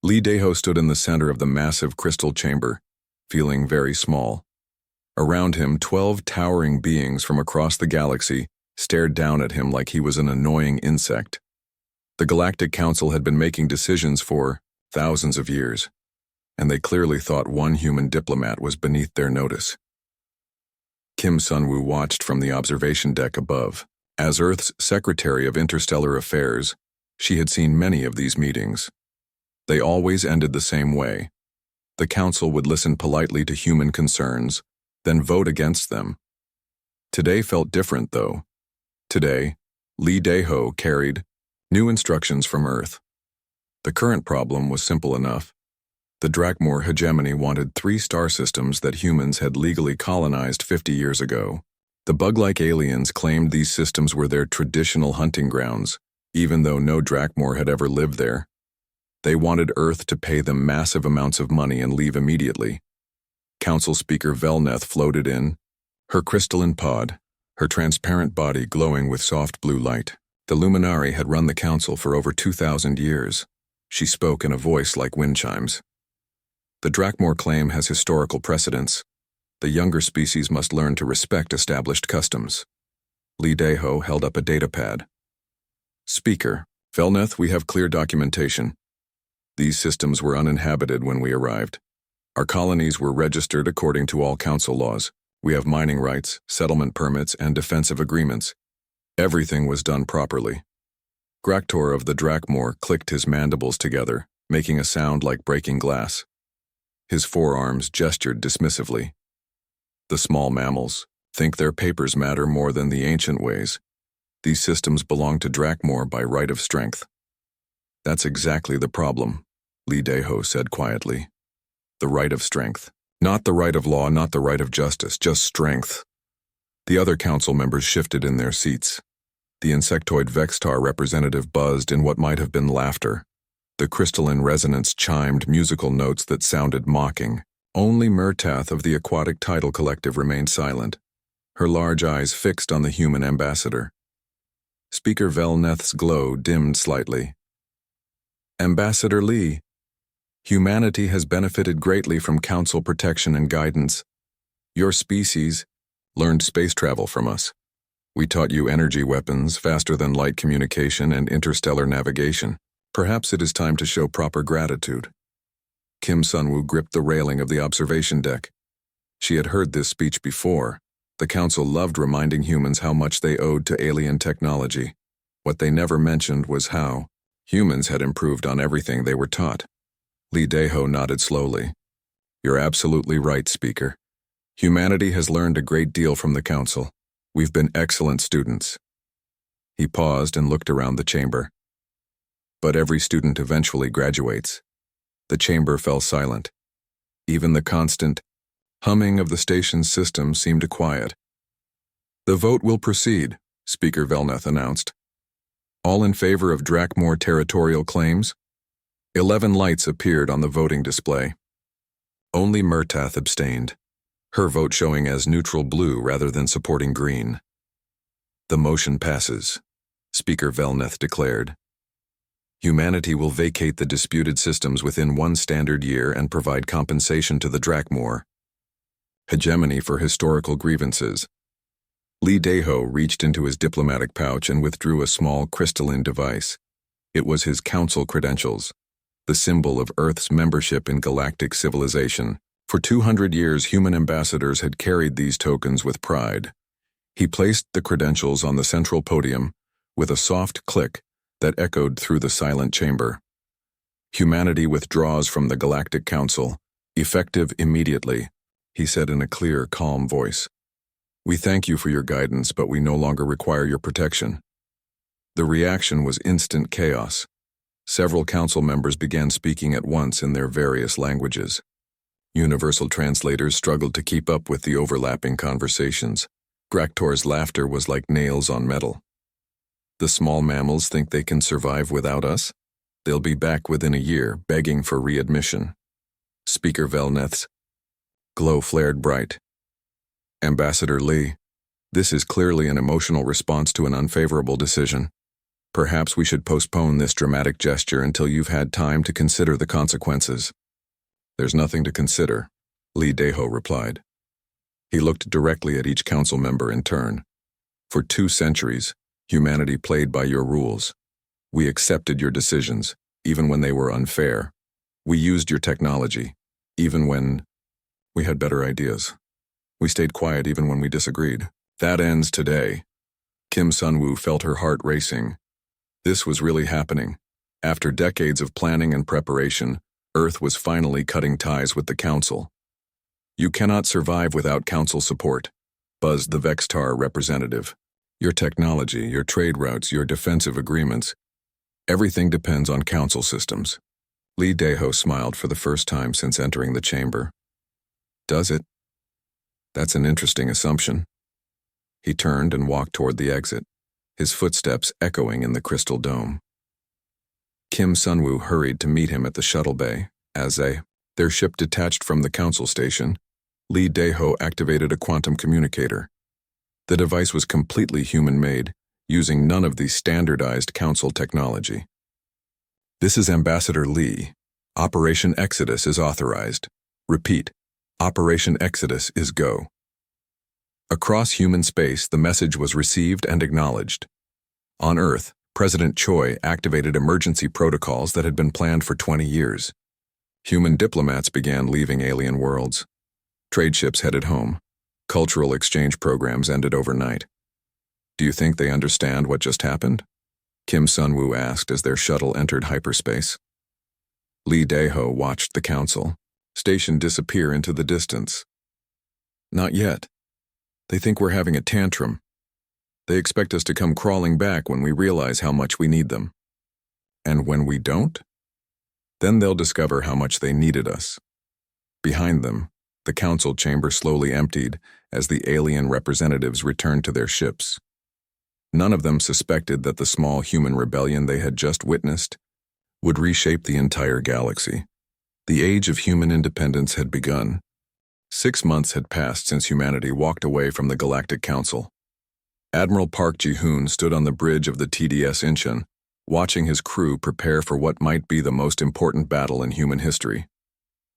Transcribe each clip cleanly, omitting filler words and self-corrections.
Lee Daho stood in the center of the massive crystal chamber, feeling very small. Around him, 12 towering beings from across the galaxy stared down at him like he was an annoying insect. The Galactic Council had been making decisions for thousands of years, and they clearly thought one human diplomat was beneath their notice. Kim Sun-woo watched from the observation deck above. As Earth's Secretary of Interstellar Affairs, she had seen many of these meetings. They always ended the same way. The Council would listen politely to human concerns, then vote against them. Today felt different, though. Today, Lee Daho carried new instructions from Earth. The current problem was simple enough. The Drakmor hegemony wanted 3 star systems that humans had legally colonized 50 years ago. The bug-like aliens claimed these systems were their traditional hunting grounds, even though no Drakmor had ever lived there. They wanted Earth to pay them massive amounts of money and leave immediately. Council Speaker Velneth floated in, her crystalline pod, her transparent body glowing with soft blue light. The Luminari had run the Council for over 2,000 years. She spoke in a voice like wind chimes. The Drakmor claim has historical precedence. The younger species must learn to respect established customs. Lee Daho held up a datapad. Speaker, Velneth, we have clear documentation. These systems were uninhabited when we arrived. Our colonies were registered according to all council laws. We have mining rights, settlement permits, and defensive agreements. Everything was done properly. Graktor of the Drakmor clicked his mandibles together, making a sound like breaking glass. His forearms gestured dismissively. The small mammals think their papers matter more than the ancient ways. These systems belong to Drakmor by right of strength. That's exactly the problem, Lee Daho said quietly. The right of strength. Not the right of law, not the right of justice, just strength. The other council members shifted in their seats. The insectoid Vextar representative buzzed in what might have been laughter. The crystalline resonance chimed musical notes that sounded mocking. Only Murtath of the Aquatic Tidal Collective remained silent, her large eyes fixed on the human ambassador. Speaker Velneth's glow dimmed slightly. Ambassador Lee, humanity has benefited greatly from council protection and guidance. Your species learned space travel from us. We taught you energy weapons, faster-than-light communication, and interstellar navigation. Perhaps it is time to show proper gratitude. Kim Sun-woo gripped the railing of the observation deck. She had heard this speech before. The council loved reminding humans how much they owed to alien technology. What they never mentioned was how humans had improved on everything they were taught. Lee Daho nodded slowly. You're absolutely right, Speaker. Humanity has learned a great deal from the council. We've been excellent students. He paused and looked around the chamber. But every student eventually graduates. The chamber fell silent. Even the constant humming of the station's system seemed to quiet. The vote will proceed, Speaker Velneth announced. All in favor of Drakmor territorial claims? 11 lights appeared on the voting display. Only Murtath abstained, her vote showing as neutral blue rather than supporting green. The motion passes, Speaker Velneth declared. Humanity will vacate the disputed systems within 1 standard year and provide compensation to the Drakmor. Hegemony for historical grievances. Lee Daho reached into his diplomatic pouch and withdrew a small crystalline device. It was his council credentials, the symbol of Earth's membership in galactic civilization. For 200 years, human ambassadors had carried these tokens with pride. He placed the credentials on the central podium with a soft click that echoed through the silent chamber. Humanity withdraws from the Galactic Council, effective immediately, he said in a clear, calm voice. We thank you for your guidance, but we no longer require your protection. The reaction was instant chaos. Several council members began speaking at once in their various languages. Universal translators struggled to keep up with the overlapping conversations. Graktor's laughter was like nails on metal. The small mammals think they can survive without us? They'll be back within a year, begging for readmission. Speaker Velneth's glow flared bright. Ambassador Lee, this is clearly an emotional response to an unfavorable decision. Perhaps we should postpone this dramatic gesture until you've had time to consider the consequences. There's nothing to consider, Lee Daeho replied. He looked directly at each council member in turn. For 2 centuries, humanity played by your rules. We accepted your decisions, even when they were unfair. We used your technology, even when we had better ideas. We stayed quiet even when we disagreed. That ends today. Kim Sun-woo felt her heart racing. This was really happening. After decades of planning and preparation, Earth was finally cutting ties with the Council. You cannot survive without Council support, buzzed the Vextar representative. Your technology, your trade routes, your defensive agreements, everything depends on Council systems. Lee Daeho smiled for the first time since entering the chamber. Does it? That's an interesting assumption. He turned and walked toward the exit, his footsteps echoing in the crystal dome. Kim Sun-woo hurried to meet him at the shuttle bay. As their ship detached from the Council station, Lee Daeho activated a quantum communicator. The device was completely human-made, using none of the standardized Council technology. This is Ambassador Lee. Operation Exodus is authorized. Repeat, Operation Exodus is go. Across human space, the message was received and acknowledged. On Earth, President Choi activated emergency protocols that had been planned for 20 years. Human diplomats began leaving alien worlds. Trade ships headed home. Cultural exchange programs ended overnight. Do you think they understand what just happened? Kim Sun-woo asked as their shuttle entered hyperspace. Lee Daeho watched the Council station disappear into the distance. Not yet. They think we're having a tantrum. They expect us to come crawling back when we realize how much we need them. And when we don't? Then they'll discover how much they needed us. Behind them, the Council chamber slowly emptied as the alien representatives returned to their ships. None of them suspected that the small human rebellion they had just witnessed would reshape the entire galaxy. The age of human independence had begun. 6 months had passed since humanity walked away from the Galactic Council. Admiral Park Ji-hoon stood on the bridge of the TDS Incheon, watching his crew prepare for what might be the most important battle in human history.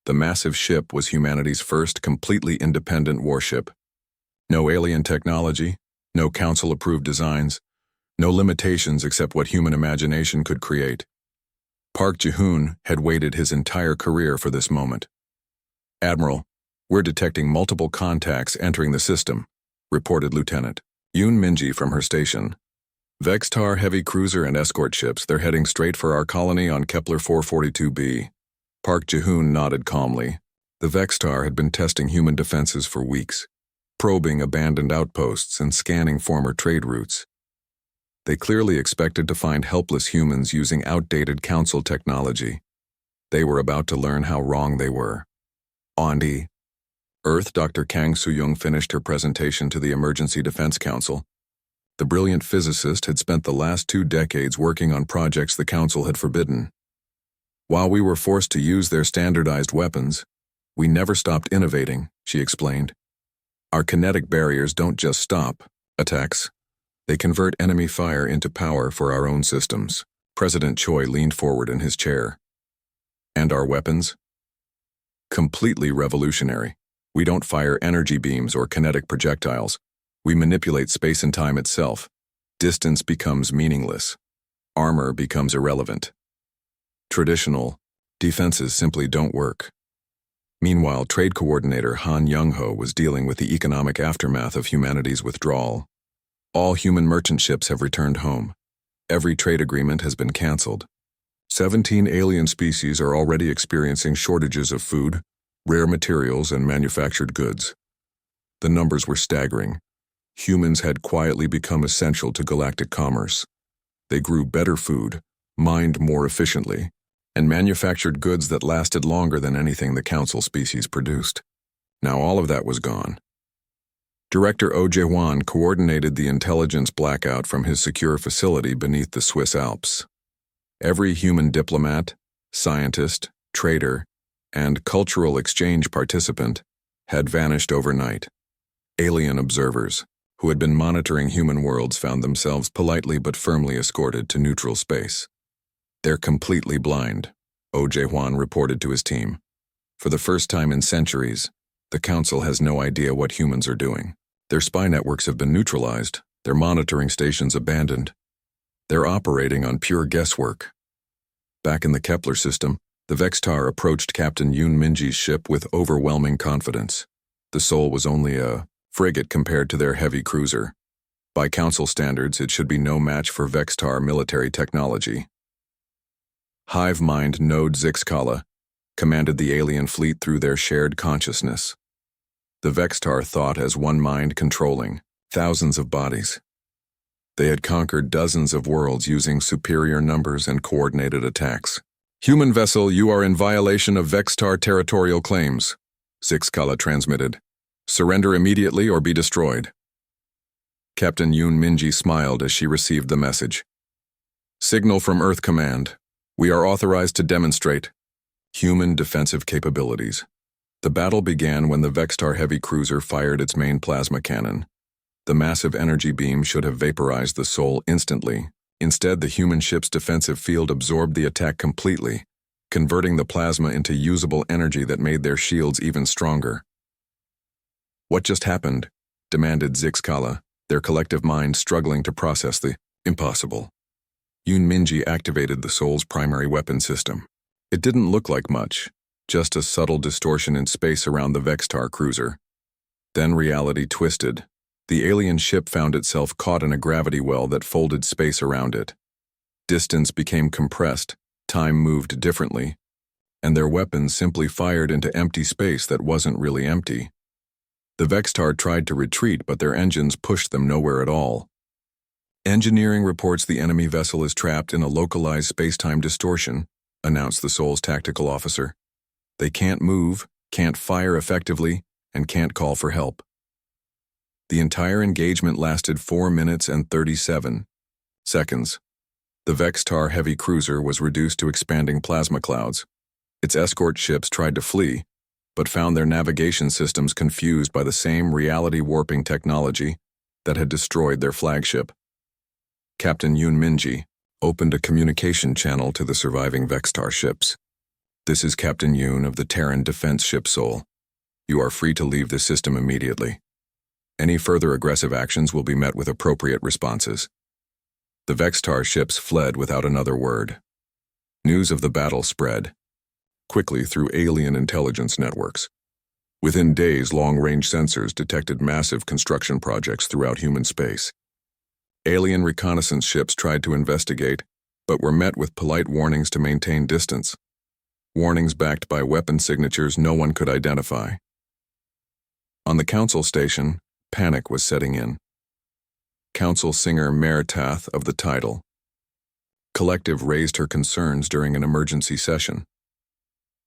The massive ship was humanity's first completely independent warship. No alien technology, no Council-approved designs, no limitations except what human imagination could create. Park Ji-hoon had waited his entire career for this moment. Admiral, we're detecting multiple contacts entering the system, reported Lieutenant Yoon Minji from her station. Vextar heavy cruiser and escort ships, they're heading straight for our colony on Kepler 442b. Park Ji-hoon nodded calmly. The Vextar had been testing human defenses for weeks, probing abandoned outposts and scanning former trade routes. They clearly expected to find helpless humans using outdated Council technology. They were about to learn how wrong they were. On Earth, Dr. Kang Soo-young finished her presentation to the Emergency Defense Council. The brilliant physicist had spent the last 2 decades working on projects the Council had forbidden. While we were forced to use their standardized weapons, we never stopped innovating, she explained. Our kinetic barriers don't just stop attacks. They convert enemy fire into power for our own systems. President Choi leaned forward in his chair. And our weapons? Completely revolutionary. We don't fire energy beams or kinetic projectiles. We manipulate space and time itself. Distance becomes meaningless. Armor becomes irrelevant. Traditional defenses simply don't work. Meanwhile, Trade Coordinator Han Young-ho was dealing with the economic aftermath of humanity's withdrawal. All human merchant ships have returned home. Every trade agreement has been canceled. 17 alien species are already experiencing shortages of food, rare materials, and manufactured goods. The numbers were staggering. Humans had quietly become essential to galactic commerce. They grew better food, mined more efficiently, and manufactured goods that lasted longer than anything the Council species produced. Now all of that was gone. Director Oh Jae-won coordinated the intelligence blackout from his secure facility beneath the Swiss Alps. Every human diplomat, scientist, trader, and cultural exchange participant had vanished overnight. Alien observers, who had been monitoring human worlds, found themselves politely but firmly escorted to neutral space. "They're completely blind," O.J. Juan reported to his team. "For the first time in centuries, the Council has no idea what humans are doing. Their spy networks have been neutralized, their monitoring stations abandoned. They're operating on pure guesswork." Back in the Kepler system, the Vextar approached Captain Yoon Minji's ship with overwhelming confidence. The Soul was only a frigate compared to their heavy cruiser. By Council standards, it should be no match for Vextar military technology. Hive mind Node Zixkala commanded the alien fleet through their shared consciousness. The Vextar thought as one mind, controlling thousands of bodies. They had conquered dozens of worlds using superior numbers and coordinated attacks. "Human vessel, you are in violation of Vextar territorial claims," Zixkala transmitted. "Surrender immediately or be destroyed." Captain Yoon Minji smiled as she received the message. "Signal from Earth Command. We are authorized to demonstrate human defensive capabilities." The battle began when the Vextar heavy cruiser fired its main plasma cannon. The massive energy beam should have vaporized the Soul instantly. Instead, the human ship's defensive field absorbed the attack completely, converting the plasma into usable energy that made their shields even stronger. "What just happened?" demanded Zixkala, their collective mind struggling to process the impossible. Yoon Minji activated the Soul's primary weapon system. It didn't look like much, just a subtle distortion in space around the Vextar cruiser. Then reality twisted. The alien ship found itself caught in a gravity well that folded space around it. Distance became compressed, time moved differently, and their weapons simply fired into empty space that wasn't really empty. The Vextar tried to retreat, but their engines pushed them nowhere at all. "Engineering reports the enemy vessel is trapped in a localized space-time distortion," announced the Soul's tactical officer. "They can't move, can't fire effectively, and can't call for help." The entire engagement lasted 4 minutes and 37 seconds. The Vextar heavy cruiser was reduced to expanding plasma clouds. Its escort ships tried to flee, but found their navigation systems confused by the same reality-warping technology that had destroyed their flagship. Captain Yoon Minji opened a communication channel to the surviving Vextar ships. "This is Captain Yoon of the Terran defense ship Soul. You are free to leave the system immediately. Any further aggressive actions will be met with appropriate responses." The Vextar ships fled without another word. News of the battle spread quickly through alien intelligence networks. Within days, long-range sensors detected massive construction projects throughout human space. Alien reconnaissance ships tried to investigate, but were met with polite warnings to maintain distance. Warnings backed by weapon signatures no one could identify. On the Council station, panic was setting in. Council singer Mayor Tath of the title Collective raised her concerns during an emergency session.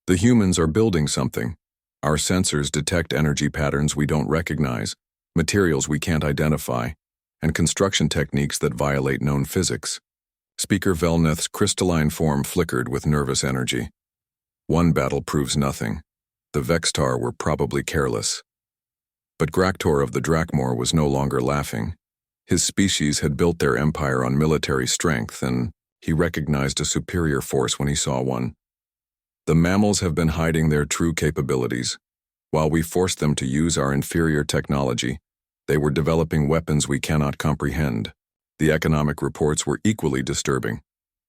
"The humans are building something. Our sensors detect energy patterns we don't recognize, materials we can't identify, and construction techniques that violate known physics." Speaker Velneth's crystalline form flickered with nervous energy. "One battle proves nothing. The Vextar were probably careless." But Graktor of the Drakmor was no longer laughing. His species had built their empire on military strength, and he recognized a superior force when he saw one. "The mammals have been hiding their true capabilities. While we forced them to use our inferior technology, they were developing weapons we cannot comprehend." The economic reports were equally disturbing.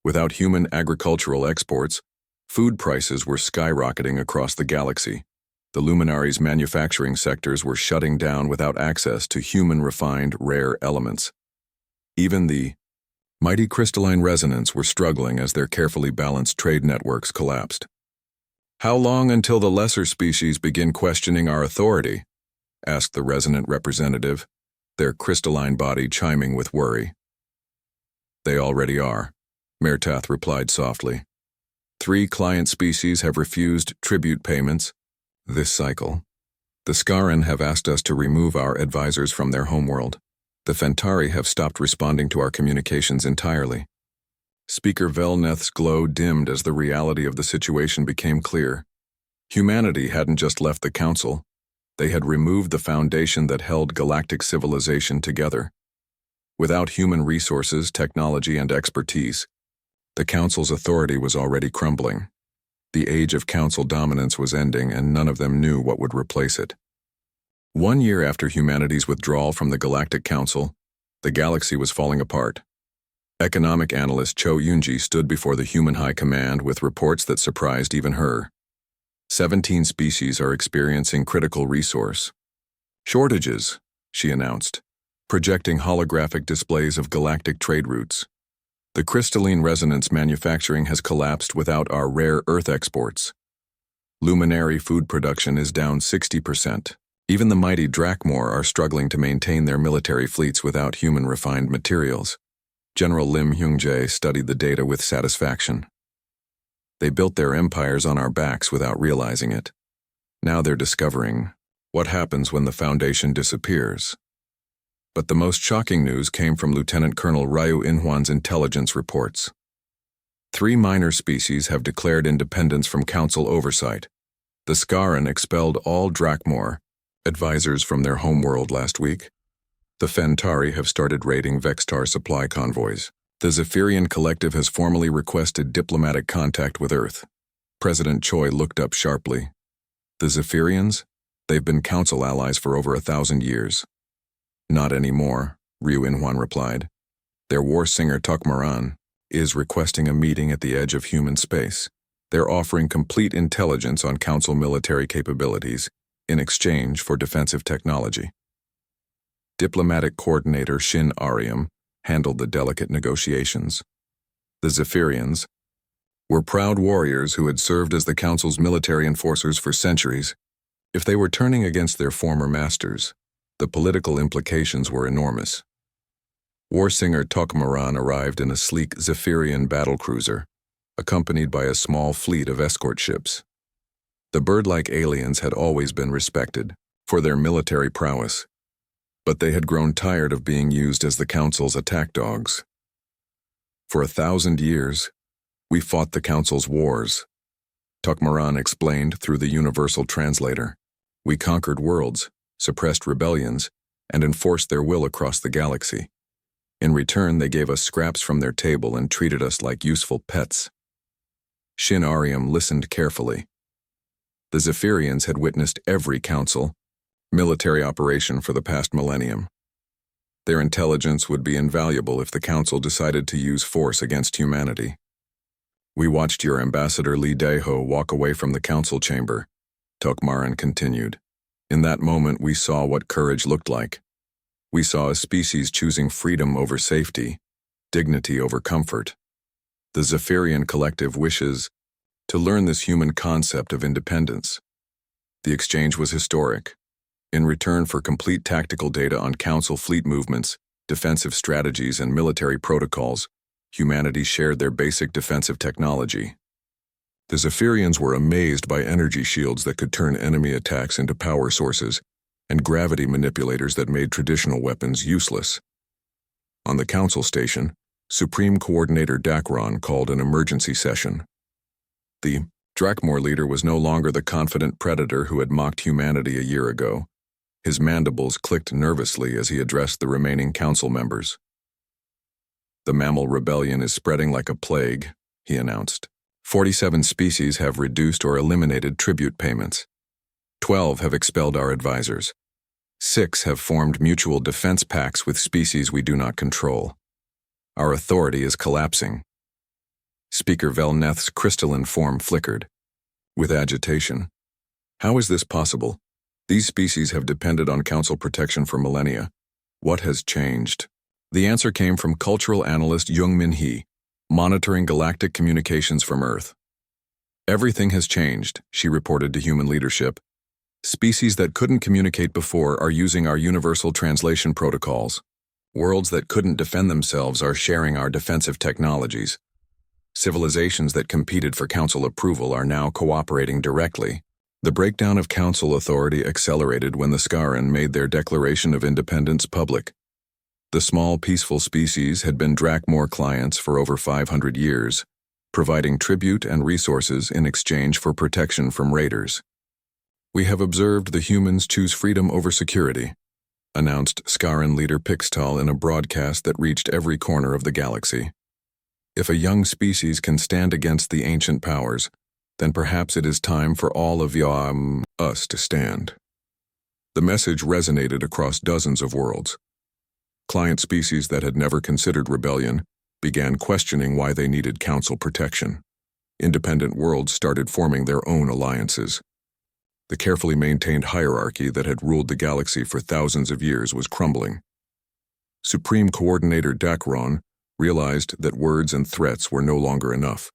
Without human agricultural exports, food prices were skyrocketing across the galaxy. The Luminaries' manufacturing sectors were shutting down without access to human-refined, rare elements. Even the mighty crystalline resonants were struggling as their carefully balanced trade networks collapsed. "How long until the lesser species begin questioning our authority?" asked the resonant representative, their crystalline body chiming with worry. "They already are," Mertath replied softly. 3 client species have refused tribute payments this cycle. The Skaran have asked us to remove our advisors from their homeworld. The Fentari have stopped responding to our communications entirely. Speaker Velneth's glow dimmed as the reality of the situation became clear. Humanity hadn't just left the Council. They had removed the foundation that held galactic civilization together. Without human resources, technology, and expertise, the Council's authority was already crumbling. The age of Council dominance was ending, and none of them knew what would replace it. 1 year after humanity's withdrawal from the Galactic Council, the galaxy was falling apart. Economic analyst Cho Yunji stood before the human high command with reports that surprised even her. 17 species are experiencing critical resource shortages, she announced, projecting holographic displays of galactic trade routes. The crystalline resonance manufacturing has collapsed without our rare Earth exports. Luminary food production is down 60%. Even the mighty Drakmor are struggling to maintain their military fleets without human refined materials. General Lim Hyung-jae studied the data with satisfaction. They built their empires on our backs without realizing it. Now they're discovering what happens when the foundation disappears. But the most shocking news came from Lieutenant Colonel Ryu Inhwan's intelligence reports. 3 minor species have declared independence from Council oversight. The Skaran expelled all Drakmor advisors from their homeworld last week. The Fentari have started raiding Vextar supply convoys. The Zephyrian Collective has formally requested diplomatic contact with Earth. President Choi looked up sharply. The Zephyrians? They've been Council allies for over 1,000 years. Not anymore, Ryu Inhwan replied. Their war singer Tokmaran is requesting a meeting at the edge of human space. They're offering complete intelligence on Council military capabilities in exchange for defensive technology. Diplomatic coordinator Shin Ariam handled the delicate negotiations. The Zephyrians were proud warriors who had served as the Council's military enforcers for centuries. If they were turning against their former masters, the political implications were enormous. War singer Tokmaran arrived in a sleek Zephyrian battlecruiser, accompanied by a small fleet of escort ships. The bird-like aliens had always been respected for their military prowess, but they had grown tired of being used as the Council's attack dogs. For 1,000 years, we fought the Council's wars, Tokmaran explained through the universal translator. We conquered worlds, suppressed rebellions, and enforced their will across the galaxy. In return, they gave us scraps from their table and treated us like useful pets. Shin Ariam listened carefully. The Zephyrians had witnessed every Council military operation for the past millennium. Their intelligence would be invaluable if the Council decided to use force against humanity. We watched your ambassador Lee Daeho walk away from the Council chamber, Tokmaran continued. In that moment, we saw what courage looked like. We saw a species choosing freedom over safety, dignity over comfort. The Zephyrian Collective wishes to learn this human concept of independence. The exchange was historic. In return for complete tactical data on Council fleet movements, defensive strategies, and military protocols, humanity shared their basic defensive technology. The Zephyrians were amazed by energy shields that could turn enemy attacks into power sources, and gravity manipulators that made traditional weapons useless. On the Council station, Supreme Coordinator Dacron called an emergency session. The Drakmor leader was no longer the confident predator who had mocked humanity a year ago. His mandibles clicked nervously as he addressed the remaining Council members. The mammal rebellion is spreading like a plague, he announced. 47 species have reduced or eliminated tribute payments. 12 have expelled our advisors. 6 have formed mutual defense pacts with species we do not control. Our authority is collapsing. Speaker Velneth's crystalline form flickered. With agitation. How is this possible? These species have depended on Council protection for millennia. What has changed? The answer came from cultural analyst Jung Min Hee, monitoring galactic communications from Earth. Everything has changed, she reported to human leadership. Species that couldn't communicate before are using our universal translation protocols. Worlds that couldn't defend themselves are sharing our defensive technologies. Civilizations that competed for Council approval are now cooperating directly. The breakdown of Council authority accelerated when the Skaran made their declaration of independence public. The small, peaceful species had been Drakmor clients for over 500 years, providing tribute and resources in exchange for protection from raiders. "We have observed the humans choose freedom over security," announced Scaran leader Pixtal in a broadcast that reached every corner of the galaxy. "If a young species can stand against the ancient powers, then perhaps it is time for all of us to stand." The message resonated across dozens of worlds. Client species that had never considered rebellion began questioning why they needed council protection. Independent worlds started forming their own alliances. The carefully maintained hierarchy that had ruled the galaxy for thousands of years was crumbling. Supreme Coordinator Dacron realized that words and threats were no longer enough.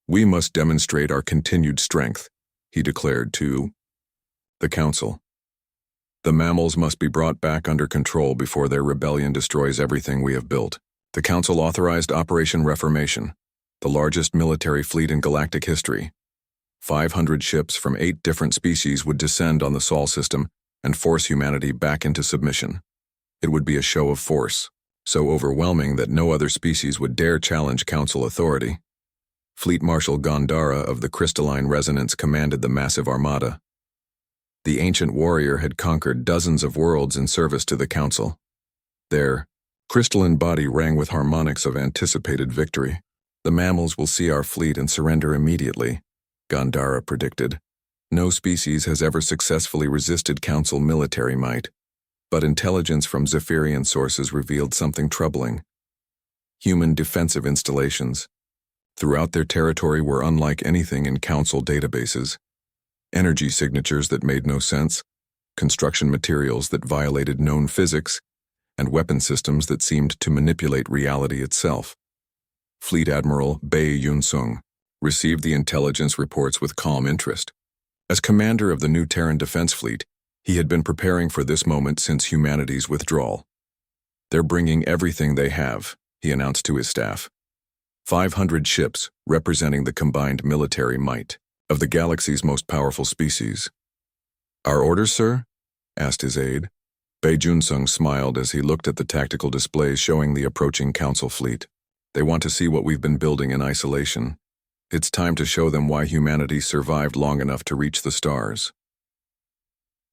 "We must demonstrate our continued strength," he declared to the Council. "The mammals must be brought back under control before their rebellion destroys everything we have built." The Council authorized Operation Reformation, the largest military fleet in galactic history. 500 ships from 8 different species would descend on the Sol system and force humanity back into submission. It would be a show of force, so overwhelming that no other species would dare challenge Council authority. Fleet Marshal Gandara of the Crystalline Resonance commanded the massive armada. The ancient warrior had conquered dozens of worlds in service to the Council. Their crystalline body rang with harmonics of anticipated victory. "The mammals will see our fleet and surrender immediately," Gandara predicted. "No species has ever successfully resisted Council military might, but intelligence from Zephyrian sources revealed something troubling. Human defensive installations throughout their territory were unlike anything in Council databases. Energy signatures that made no sense, construction materials that violated known physics, and weapon systems that seemed to manipulate reality itself." Fleet Admiral Bai Yunsung received the intelligence reports with calm interest. As commander of the new Terran Defense Fleet, he had been preparing for this moment since humanity's withdrawal. "They're bringing everything they have," he announced to his staff. 500 ships representing the combined military might of the galaxy's most powerful species. "Our orders, sir?" asked his aide. Bai Junsung smiled as he looked at the tactical displays showing the approaching Council fleet. "They want to see what we've been building in isolation. It's time to show them why humanity survived long enough to reach the stars."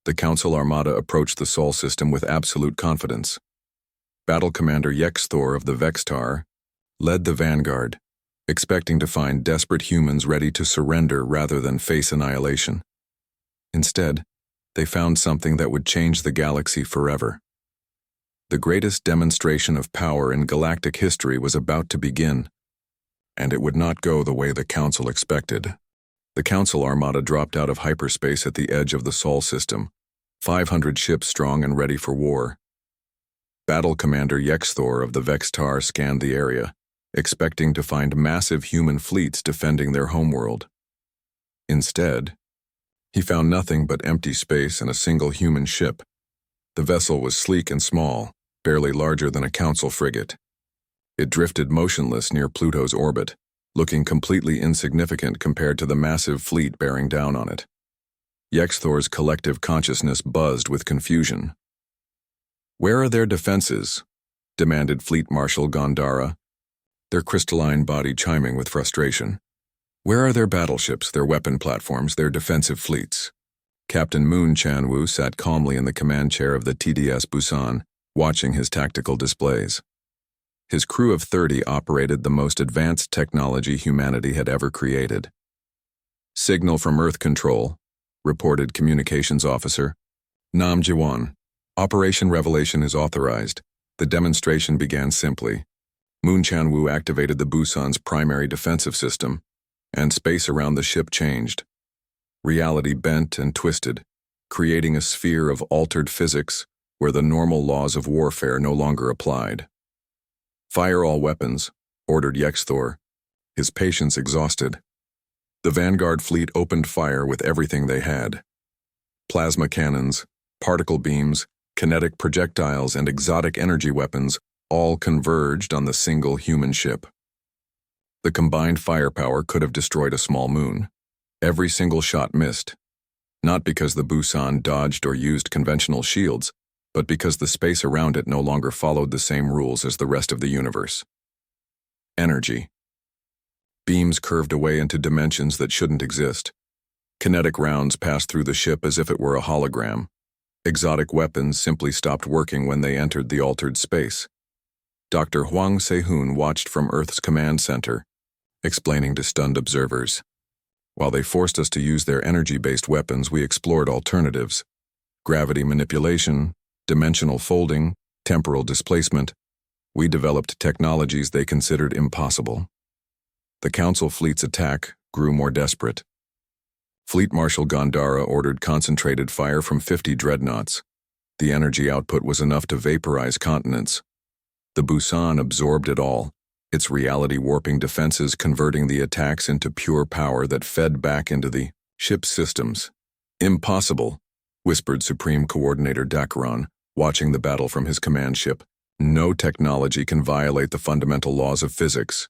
The Council armada approached the Sol system with absolute confidence. Battle Commander Yexthor of the Vextar led the vanguard, expecting to find desperate humans ready to surrender rather than face annihilation. Instead, they found something that would change the galaxy forever. The greatest demonstration of power in galactic history was about to begin, and it would not go the way the Council expected. The Council armada dropped out of hyperspace at the edge of the Sol system, 500 ships strong and ready for war. Battle Commander Yexthor of the Vextar scanned the area, expecting to find massive human fleets defending their homeworld. Instead, he found nothing but empty space and a single human ship. The vessel was sleek and small, barely larger than a Council frigate. It drifted motionless near Pluto's orbit, looking completely insignificant compared to the massive fleet bearing down on it. Yexthor's collective consciousness buzzed with confusion. "Where are their defenses?" demanded Fleet Marshal Gandara, their crystalline body chiming with frustration. "Where are their battleships, their weapon platforms, their defensive fleets?" Captain Moon Chanwu sat calmly in the command chair of the TDS Busan, watching his tactical displays. His crew of 30 operated the most advanced technology humanity had ever created. "Signal from Earth Control," reported Communications Officer Nam Jiwon. "Operation Revelation is authorized." The demonstration began simply. Moon Chanwu activated the Busan's primary defensive system, and space around the ship changed. Reality bent and twisted, creating a sphere of altered physics where the normal laws of warfare no longer applied. "Fire all weapons," ordered Yexthor, his patience exhausted. The Vanguard fleet opened fire with everything they had. Plasma cannons, particle beams, kinetic projectiles, and exotic energy weapons all converged on the single human ship. The combined firepower could have destroyed a small moon. Every single shot missed, not because the Busan dodged or used conventional shields, but because the space around it no longer followed the same rules as the rest of the universe. Energy. Beams curved away into dimensions that shouldn't exist. Kinetic rounds passed through the ship as if it were a hologram. Exotic weapons simply stopped working when they entered the altered space. Dr. Huang Sehun watched from Earth's command center, explaining to stunned observers. While they forced us to use their energy-based weapons, we explored alternatives. Gravity manipulation, dimensional folding, temporal displacement. We developed technologies they considered impossible. The Council fleet's attack grew more desperate. Fleet Marshal Gandhara ordered concentrated fire from 50 dreadnoughts. The energy output was enough to vaporize continents. The Busan absorbed it all, its reality-warping defenses converting the attacks into pure power that fed back into the ship's systems. "Impossible," whispered Supreme Coordinator Dakaran, watching the battle from his command ship. "No technology can violate the fundamental laws of physics."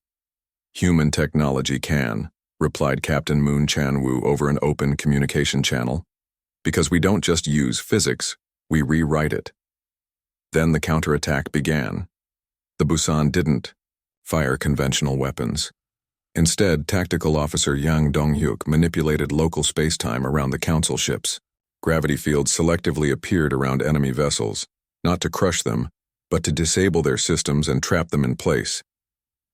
"Human technology can," replied Captain Moon Chan-woo over an open communication channel. "Because we don't just use physics, we rewrite it." Then the counterattack began. The Busan didn't fire conventional weapons. Instead, Tactical Officer Yang Dong-hyuk manipulated local space-time around the Council ships. Gravity fields selectively appeared around enemy vessels, not to crush them, but to disable their systems and trap them in place.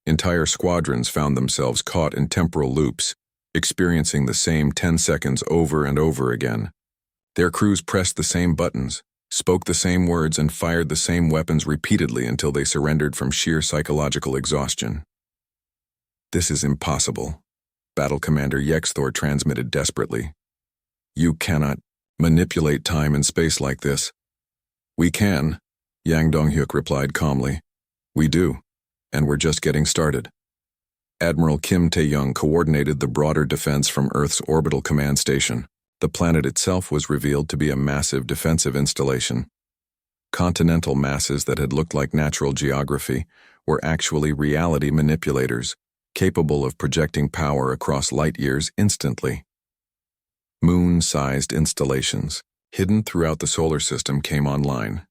Entire squadrons found themselves caught in temporal loops, experiencing the same 10 seconds over and over again. Their crews pressed the same buttons, spoke the same words, and fired the same weapons repeatedly until they surrendered from sheer psychological exhaustion. "This is impossible," Battle Commander Yexthor transmitted desperately. "You cannot manipulate time and space like this." "We can," Yang Dong-hyuk replied calmly. "We do, and we're just getting started." Admiral Kim Tae-young coordinated the broader defense from Earth's orbital command station. The planet itself was revealed to be a massive defensive installation. Continental masses that had looked like natural geography were actually reality manipulators, capable of projecting power across light years instantly. Moon-sized installations, hidden throughout the solar system, came online,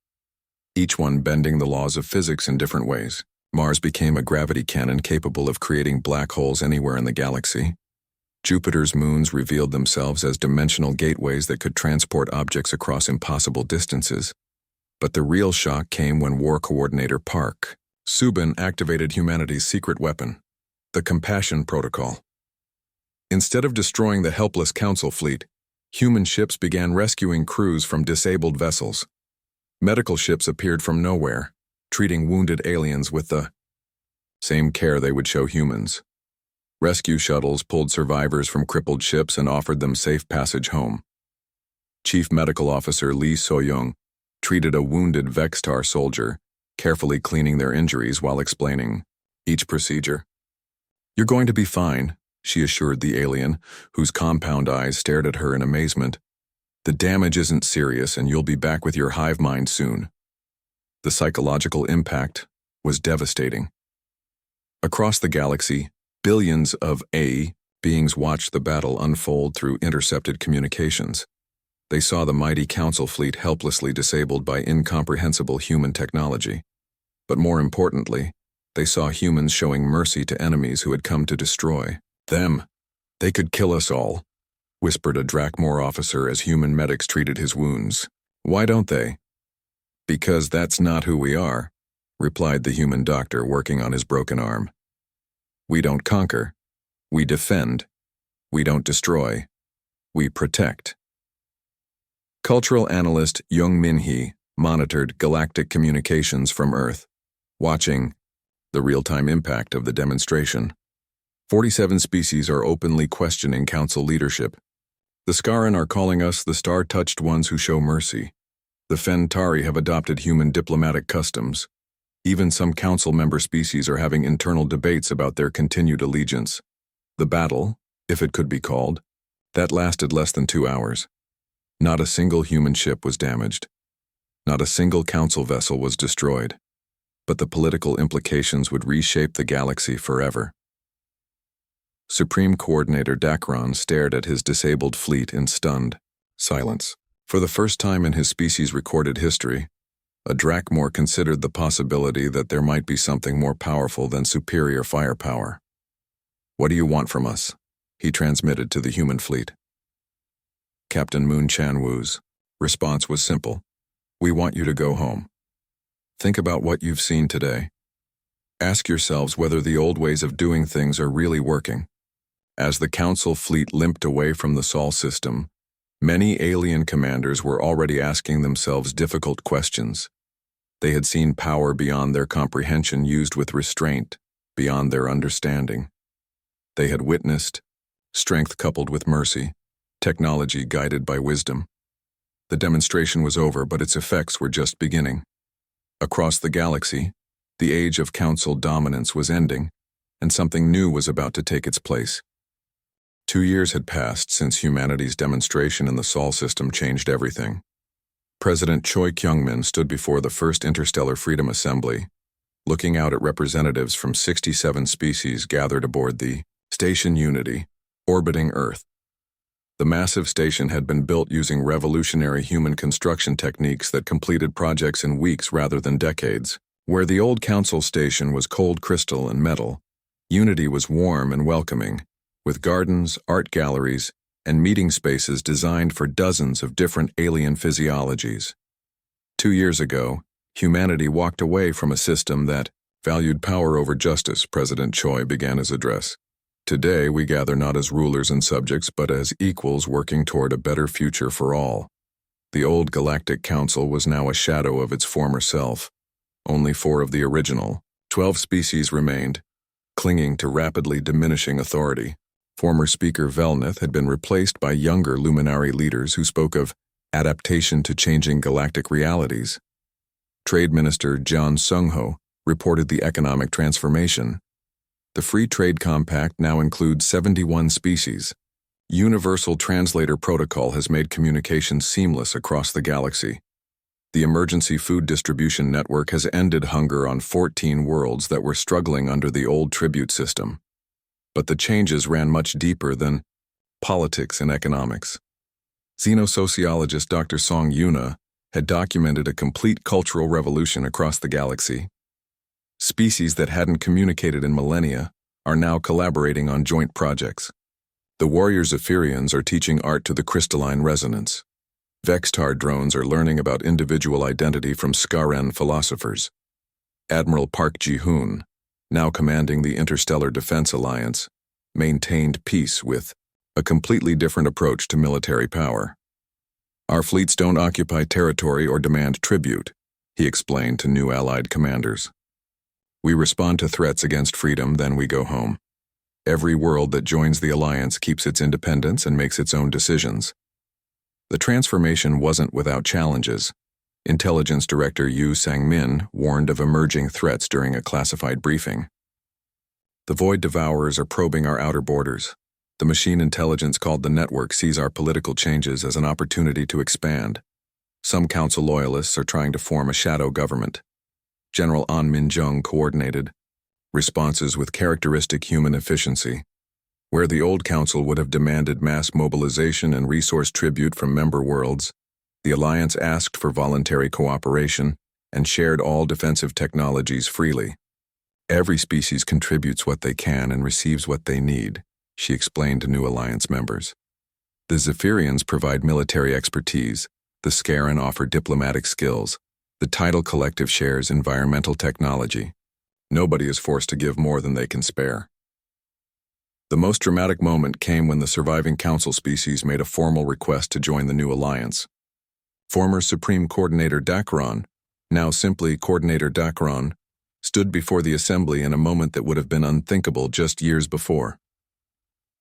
each one bending the laws of physics in different ways. Mars became a gravity cannon capable of creating black holes anywhere in the galaxy. Jupiter's moons revealed themselves as dimensional gateways that could transport objects across impossible distances. But the real shock came when War Coordinator Park Subin activated humanity's secret weapon, the Compassion Protocol. Instead of destroying the helpless Council fleet, human ships began rescuing crews from disabled vessels. Medical ships appeared from nowhere, treating wounded aliens with the same care they would show humans. Rescue shuttles pulled survivors from crippled ships and offered them safe passage home. Chief Medical Officer Lee So-young treated a wounded Vextar soldier, carefully cleaning their injuries while explaining each procedure. "You're going to be fine," she assured the alien, whose compound eyes stared at her in amazement. "The damage isn't serious, and you'll be back with your hive mind soon." The psychological impact was devastating. Across the galaxy, billions of beings watched the battle unfold through intercepted communications. They saw the mighty Council fleet helplessly disabled by incomprehensible human technology. But more importantly, they saw humans showing mercy to enemies who had come to destroy them. "They could kill us all," whispered a Drakmor officer as human medics treated his wounds. "Why don't they?" "Because that's not who we are," replied the human doctor working on his broken arm. "We don't conquer. We defend. We don't destroy. We protect." Cultural analyst Young Min-hee monitored galactic communications from Earth, watching the real-time impact of the demonstration. 47 species are openly questioning Council leadership. The Skaran are calling us the star-touched ones who show mercy. The Fentari have adopted human diplomatic customs. Even some Council member species are having internal debates about their continued allegiance. The battle, if it could be called, that lasted less than 2 hours. Not a single human ship was damaged. Not a single Council vessel was destroyed. But the political implications would reshape the galaxy forever. Supreme Coordinator Dakaran stared at his disabled fleet in stunned silence. For the first time in his species' recorded history, a Drakmor considered the possibility that there might be something more powerful than superior firepower. "What do you want from us?" he transmitted to the human fleet. Captain Moon Chanwoo's response was simple. We want you to go home. Think about what you've seen today. Ask yourselves whether the old ways of doing things are really working. As the Council fleet limped away from the Sol system, many alien commanders were already asking themselves difficult questions. They had seen power beyond their comprehension used with restraint, beyond their understanding. They had witnessed strength coupled with mercy, technology guided by wisdom. The demonstration was over, but its effects were just beginning. Across the galaxy, the age of Council dominance was ending, and something new was about to take its place. 2 years had passed since humanity's demonstration in the Sol system changed everything. President Choi Kyung-min stood before the First Interstellar Freedom Assembly, looking out at representatives from 67 species gathered aboard the Station Unity, orbiting Earth. The massive station had been built using revolutionary human construction techniques that completed projects in weeks rather than decades. Where the old Council station was cold crystal and metal, Unity was warm and welcoming, with gardens, art galleries, and meeting spaces designed for dozens of different alien physiologies. 2 years ago, humanity walked away from a system that valued power over justice. President Choi began his address. Today, we gather not as rulers and subjects, but as equals working toward a better future for all. The old Galactic Council was now a shadow of its former self. Only 4 of the original 12 species remained, clinging to rapidly diminishing authority. Former Speaker Velneth had been replaced by younger luminary leaders who spoke of adaptation to changing galactic realities. Trade Minister John Sung-ho reported the economic transformation. The Free Trade Compact now includes 71 species. Universal Translator Protocol has made communication seamless across the galaxy. The Emergency Food Distribution Network has ended hunger on 14 worlds that were struggling under the old tribute system. But the changes ran much deeper than politics and economics. Xenosociologist Dr. Song Yuna had documented a complete cultural revolution across the galaxy. Species that hadn't communicated in millennia are now collaborating on joint projects. The warrior Zephyrians are teaching art to the crystalline resonance. Vextar drones are learning about individual identity from Skaren philosophers. Admiral Park Ji-hoon, now commanding the Interstellar Defense Alliance, maintained peace with a completely different approach to military power. Our fleets don't occupy territory or demand tribute, he explained to new allied commanders. We respond to threats against freedom, then we go home. Every world that joins the alliance keeps its independence and makes its own decisions. The transformation wasn't without challenges. Intelligence Director Yu Sang-min warned of emerging threats during a classified briefing. The Void Devourers are probing our outer borders. The machine intelligence called the Network sees our political changes as an opportunity to expand. Some Council loyalists are trying to form a shadow government. General An Min-jung coordinated responses with characteristic human efficiency. Where the old Council would have demanded mass mobilization and resource tribute from member worlds, the Alliance asked for voluntary cooperation and shared all defensive technologies freely. Every species contributes what they can and receives what they need, she explained to new Alliance members. The Zephyrians provide military expertise, the Skaren offer diplomatic skills, the Tidal Collective shares environmental technology. Nobody is forced to give more than they can spare. The most dramatic moment came when the surviving Council species made a formal request to join the new alliance. Former Supreme Coordinator Dacron, now simply Coordinator Dacron, stood before the assembly in a moment that would have been unthinkable just years before.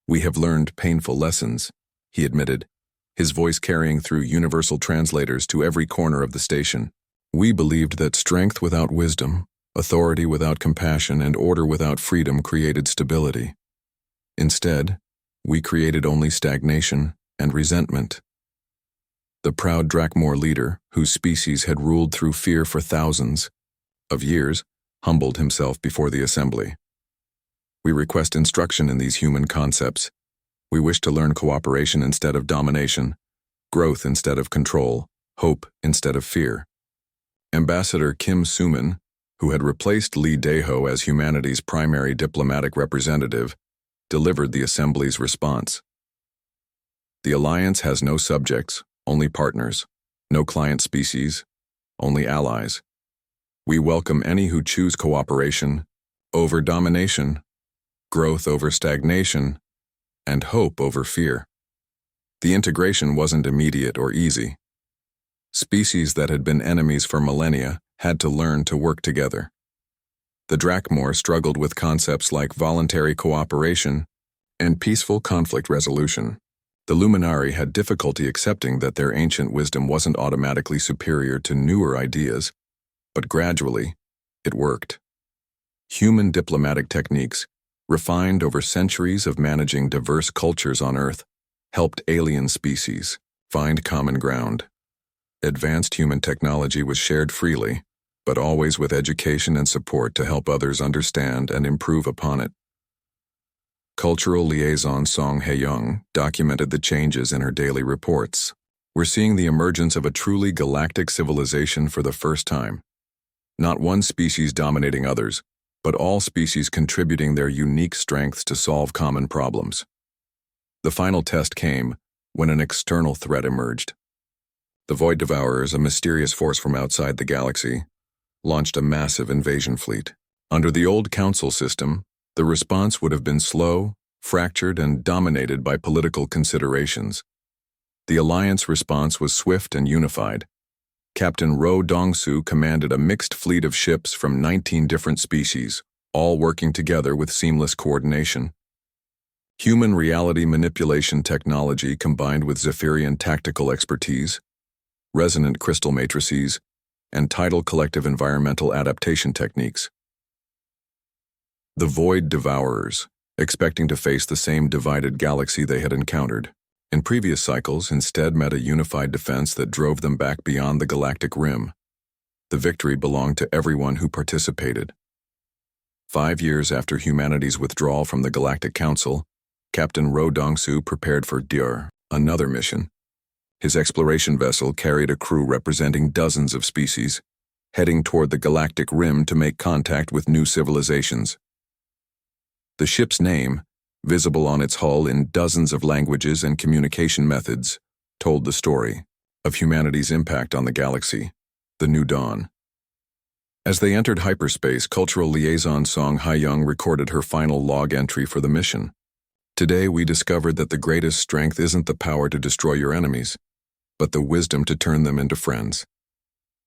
We have learned painful lessons, he admitted, his voice carrying through universal translators to every corner of the station. We believed that strength without wisdom, authority without compassion, and order without freedom created stability. Instead, we created only stagnation and resentment. The proud Drakmor leader, whose species had ruled through fear for thousands of years, humbled himself before the assembly. We request instruction in these human concepts. We wish to learn cooperation instead of domination, growth instead of control, hope instead of fear. Ambassador Kim Soo-min, who had replaced Lee Dae-ho as humanity's primary diplomatic representative, delivered the assembly's response. The alliance has no subjects, only partners, no client species, only allies. We welcome any who choose cooperation over domination, growth over stagnation, and hope over fear. The integration wasn't immediate or easy. Species that had been enemies for millennia had to learn to work together. The Drakmor struggled with concepts like voluntary cooperation and peaceful conflict resolution. The Luminari had difficulty accepting that their ancient wisdom wasn't automatically superior to newer ideas, but gradually, it worked. Human diplomatic techniques, refined over centuries of managing diverse cultures on Earth, helped alien species find common ground. Advanced human technology was shared freely, but always with education and support to help others understand and improve upon it. Cultural liaison Song Hae-young documented the changes in her daily reports. We're seeing the emergence of a truly galactic civilization for the first time. Not one species dominating others, but all species contributing their unique strengths to solve common problems. The final test came when an external threat emerged. The Void Devourers, a mysterious force from outside the galaxy, launched a massive invasion fleet. Under the old council system, the response would have been slow, fractured, and dominated by political considerations. The Alliance response was swift and unified. Captain Ro Dong-soo commanded a mixed fleet of ships from 19 different species, all working together with seamless coordination. Human reality manipulation technology combined with Zephyrian tactical expertise, resonant crystal matrices, and tidal collective environmental adaptation techniques. The Void Devourers, expecting to face the same divided galaxy they had encountered, in previous cycles instead met a unified defense that drove them back beyond the galactic rim. The victory belonged to everyone who participated. 5 years after humanity's withdrawal from the Galactic Council, Captain Ro Dong-soo prepared for Dyr, another mission. His exploration vessel carried a crew representing dozens of species, heading toward the galactic rim to make contact with new civilizations. The ship's name, visible on its hull in dozens of languages and communication methods, told the story of humanity's impact on the galaxy, the New Dawn. As they entered hyperspace, cultural liaison Song Hae-young recorded her final log entry for the mission. Today we discovered that the greatest strength isn't the power to destroy your enemies, but the wisdom to turn them into friends.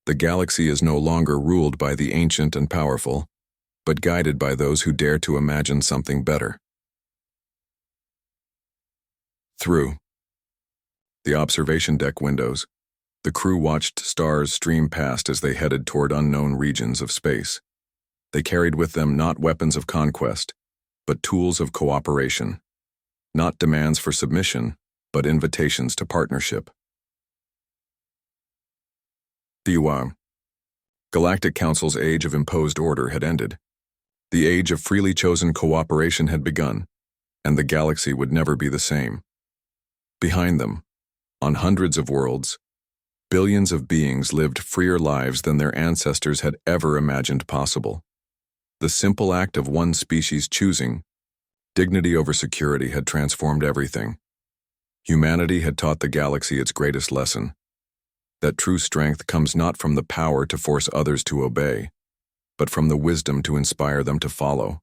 The galaxy is no longer ruled by the ancient and powerful, but guided by those who dare to imagine something better. Through the observation deck windows, the crew watched stars stream past as they headed toward unknown regions of space. They carried with them not weapons of conquest, but tools of cooperation, not demands for submission, but invitations to partnership. The Galactic Council's age of imposed order had ended. The age of freely chosen cooperation had begun, and the galaxy would never be the same. Behind them, on hundreds of worlds, billions of beings lived freer lives than their ancestors had ever imagined possible. The simple act of one species choosing dignity over security had transformed everything. Humanity had taught the galaxy its greatest lesson: that true strength comes not from the power to force others to obey, but from the wisdom to inspire them to follow.